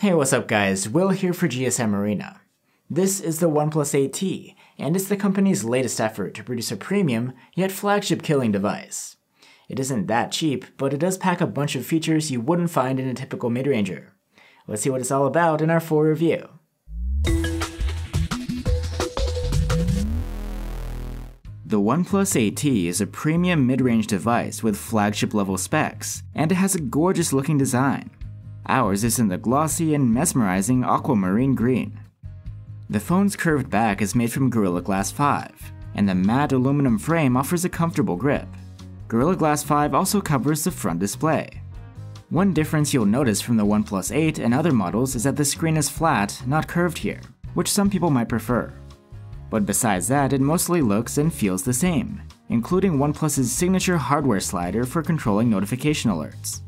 Hey, what's up guys, Will here for GSM Arena. This is the OnePlus 8T, and it's the company's latest effort to produce a premium, yet flagship killing device. It isn't that cheap, but it does pack a bunch of features you wouldn't find in a typical mid-ranger. Let's see what it's all about in our full review. The OnePlus 8T is a premium mid-range device with flagship level specs, and it has a gorgeous looking design. Ours is in the glossy and mesmerizing aquamarine green. The phone's curved back is made from Gorilla Glass 5, and the matte aluminum frame offers a comfortable grip. Gorilla Glass 5 also covers the front display. One difference you'll notice from the OnePlus 8 and other models is that the screen is flat, not curved here, which some people might prefer. But besides that, it mostly looks and feels the same, including OnePlus's signature hardware slider for controlling notification alerts.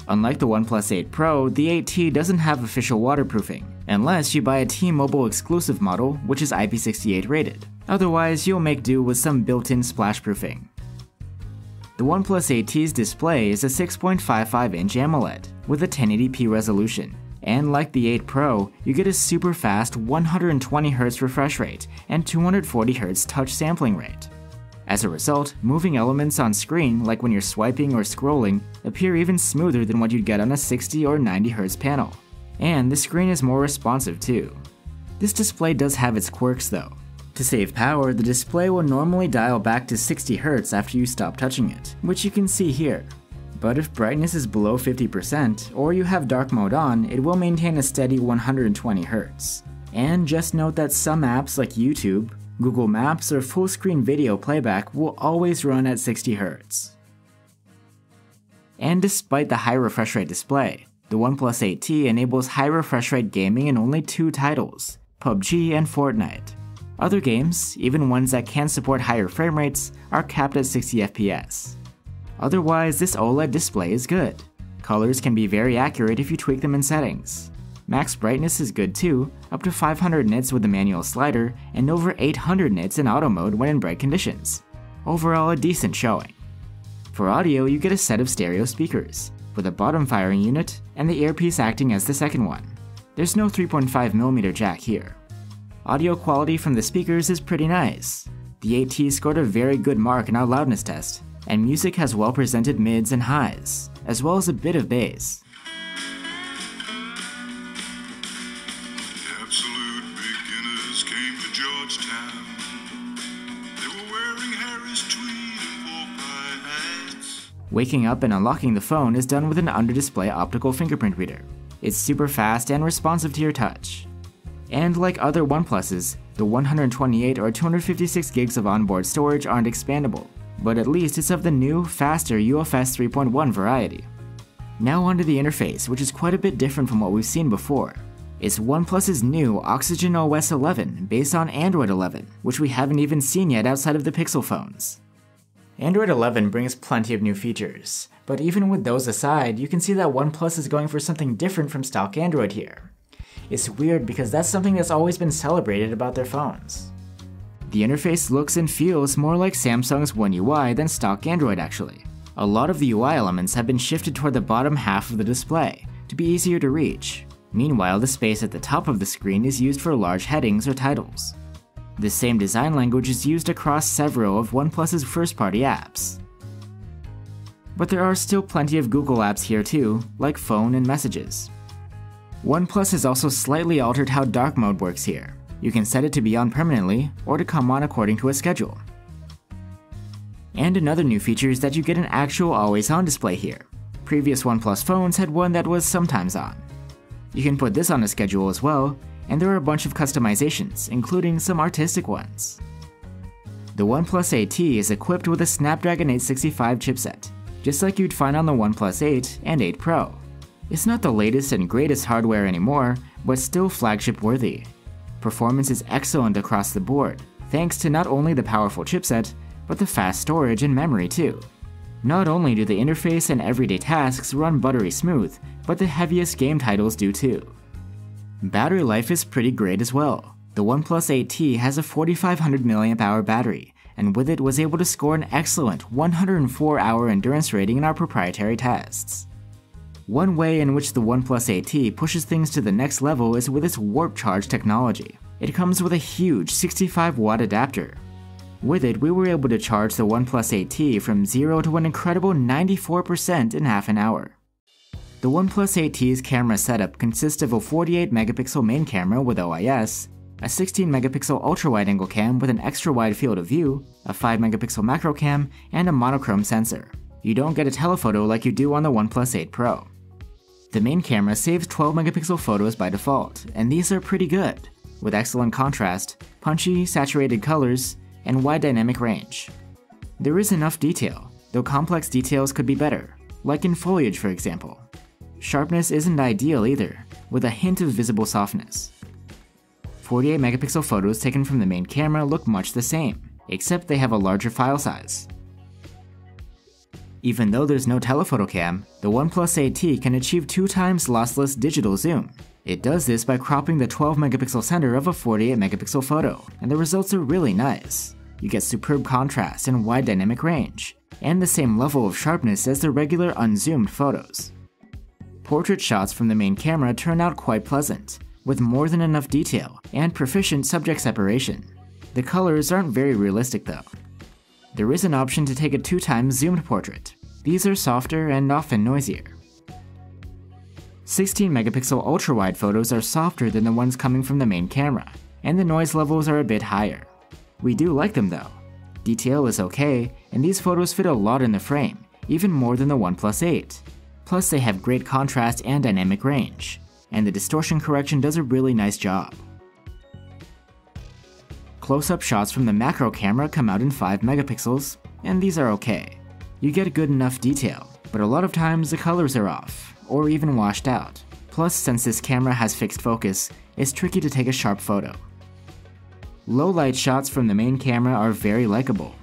Unlike the OnePlus 8 Pro, the 8T doesn't have official waterproofing, unless you buy a T-Mobile exclusive model which is IP68 rated. Otherwise, you'll make do with some built-in splash proofing. The OnePlus 8T's display is a 6.55-inch AMOLED with a 1080p resolution, and like the 8 Pro, you get a super fast 120Hz refresh rate and 240Hz touch sampling rate. As a result, moving elements on screen, like when you're swiping or scrolling, appear even smoother than what you'd get on a 60 or 90Hz panel. And the screen is more responsive too. This display does have its quirks though. To save power, the display will normally dial back to 60Hz after you stop touching it, which you can see here. But if brightness is below 50% or you have dark mode on, it will maintain a steady 120Hz. And just note that some apps like YouTube, Google Maps, or full-screen video playback will always run at 60Hz. And despite the high refresh rate display, the OnePlus 8T enables high refresh rate gaming in only 2 titles, PUBG and Fortnite. Other games, even ones that can support higher frame rates, are capped at 60 FPS. Otherwise, this OLED display is good. Colors can be very accurate if you tweak them in settings. Max brightness is good too, up to 500 nits with the manual slider and over 800 nits in auto mode when in bright conditions. Overall, a decent showing. For audio, you get a set of stereo speakers, with a bottom firing unit and the earpiece acting as the second one. There's no 3.5mm jack here. Audio quality from the speakers is pretty nice. The 8T scored a very good mark in our loudness test, and music has well-presented mids and highs, as well as a bit of bass. Waking up and unlocking the phone is done with an under-display optical fingerprint reader. It's super fast and responsive to your touch. And like other OnePluses, the 128 or 256 gigs of onboard storage aren't expandable, but at least it's of the new, faster UFS 3.1 variety. Now onto the interface, which is quite a bit different from what we've seen before. It's OnePlus's new Oxygen OS 11 based on Android 11, which we haven't even seen yet outside of the Pixel phones. Android 11 brings plenty of new features, but even with those aside, you can see that OnePlus is going for something different from stock Android here. It's weird because that's something that's always been celebrated about their phones. The interface looks and feels more like Samsung's One UI than stock Android actually. A lot of the UI elements have been shifted toward the bottom half of the display to be easier to reach. Meanwhile, the space at the top of the screen is used for large headings or titles. The same design language is used across several of OnePlus's first-party apps. But there are still plenty of Google apps here too, like Phone and Messages. OnePlus has also slightly altered how dark mode works here. You can set it to be on permanently, or to come on according to a schedule. And another new feature is that you get an actual always-on display here. Previous OnePlus phones had one that was sometimes on. You can put this on a schedule as well, and there are a bunch of customizations, including some artistic ones. The OnePlus 8T is equipped with a Snapdragon 865 chipset, just like you'd find on the OnePlus 8 and 8 Pro. It's not the latest and greatest hardware anymore, but still flagship worthy. Performance is excellent across the board, thanks to not only the powerful chipset, but the fast storage and memory too. Not only do the interface and everyday tasks run buttery smooth, but the heaviest game titles do too. Battery life is pretty great as well. The OnePlus 8T has a 4500 mAh battery, and with it was able to score an excellent 104-hour endurance rating in our proprietary tests. One way in which the OnePlus 8T pushes things to the next level is with its Warp Charge technology. It comes with a huge 65-watt adapter. With it, we were able to charge the OnePlus 8T from 0 to an incredible 94% in half an hour. The OnePlus 8T's camera setup consists of a 48-megapixel main camera with OIS, a 16-megapixel ultra-wide-angle cam with an extra-wide field of view, a 5-megapixel macro cam, and a monochrome sensor. You don't get a telephoto like you do on the OnePlus 8 Pro. The main camera saves 12-megapixel photos by default, and these are pretty good, with excellent contrast, punchy, saturated colors, and wide dynamic range. There is enough detail, though complex details could be better, like in foliage for example. Sharpness isn't ideal either, with a hint of visible softness. 48-megapixel photos taken from the main camera look much the same, except they have a larger file size. Even though there's no telephoto cam, the OnePlus 8T can achieve 2 times lossless digital zoom. It does this by cropping the 12-megapixel center of a 48-megapixel photo, and the results are really nice. You get superb contrast and wide dynamic range, and the same level of sharpness as the regular unzoomed photos. Portrait shots from the main camera turn out quite pleasant, with more than enough detail and proficient subject separation. The colors aren't very realistic though. There is an option to take a 2 times zoomed portrait. These are softer and often noisier. 16-megapixel ultra-wide photos are softer than the ones coming from the main camera, and the noise levels are a bit higher. We do like them though. Detail is okay, and these photos fit a lot in the frame, even more than the OnePlus 8. Plus they have great contrast and dynamic range, and the distortion correction does a really nice job. Close-up shots from the macro camera come out in 5 megapixels, and these are okay. You get good enough detail, but a lot of times the colors are off, or even washed out. Plus, since this camera has fixed focus, it's tricky to take a sharp photo. Low-light shots from the main camera are very likable.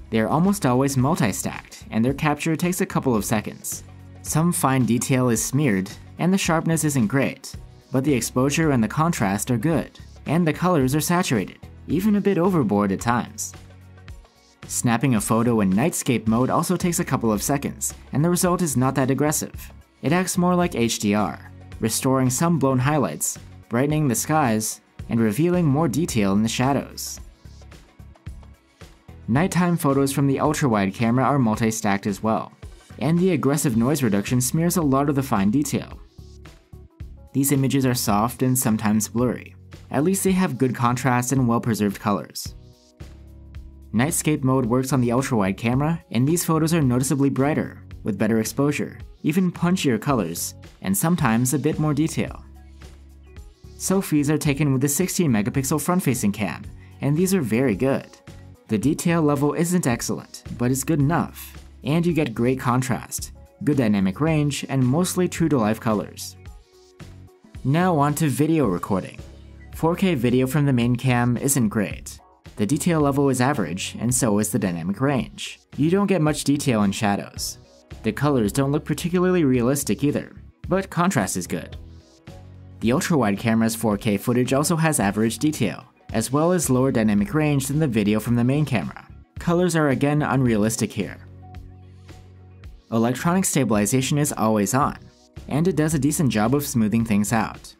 They are almost always multi-stacked, and their capture takes a couple of seconds. Some fine detail is smeared, and the sharpness isn't great, but the exposure and the contrast are good, and the colors are saturated, even a bit overboard at times. Snapping a photo in nightscape mode also takes a couple of seconds, and the result is not that aggressive. It acts more like HDR, restoring some blown highlights, brightening the skies, and revealing more detail in the shadows. Nighttime photos from the ultra-wide camera are multi-stacked as well, and the aggressive noise reduction smears a lot of the fine detail. These images are soft and sometimes blurry. At least they have good contrast and well-preserved colors. Nightscape mode works on the ultra-wide camera, and these photos are noticeably brighter, with better exposure, even punchier colors, and sometimes a bit more detail. Selfies are taken with a 16-megapixel front-facing cam, and these are very good. The detail level isn't excellent, but it's good enough, and you get great contrast, good dynamic range, and mostly true-to-life colors. Now on to video recording. 4K video from the main cam isn't great. The detail level is average, and so is the dynamic range. You don't get much detail in shadows. The colors don't look particularly realistic either, but contrast is good. The ultra-wide camera's 4K footage also has average detail, as well as lower dynamic range than the video from the main camera. Colors are again unrealistic here. Electronic stabilization is always on, and it does a decent job of smoothing things out.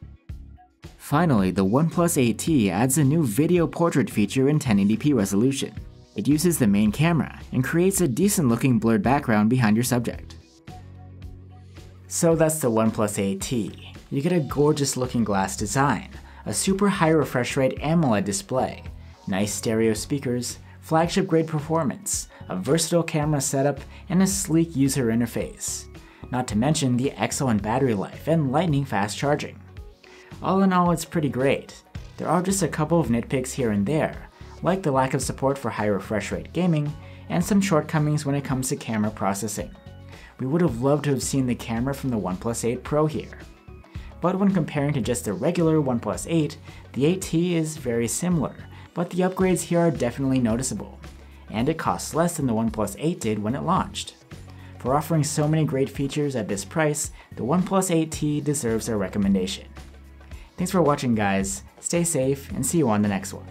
Finally, the OnePlus 8T adds a new video portrait feature in 1080p resolution. It uses the main camera and creates a decent looking blurred background behind your subject. So that's the OnePlus 8T. You get a gorgeous looking glass design, a super high refresh rate AMOLED display, nice stereo speakers, flagship grade performance, a versatile camera setup, and a sleek user interface. Not to mention the excellent battery life and lightning fast charging. All in all, it's pretty great. There are just a couple of nitpicks here and there, like the lack of support for high refresh rate gaming, and some shortcomings when it comes to camera processing. We would have loved to have seen the camera from the OnePlus 8 Pro here. But when comparing to just the regular OnePlus 8, the 8T is very similar, but the upgrades here are definitely noticeable, and it costs less than the OnePlus 8 did when it launched. For offering so many great features at this price, the OnePlus 8T deserves our recommendation. Thanks for watching guys, stay safe, and see you on the next one.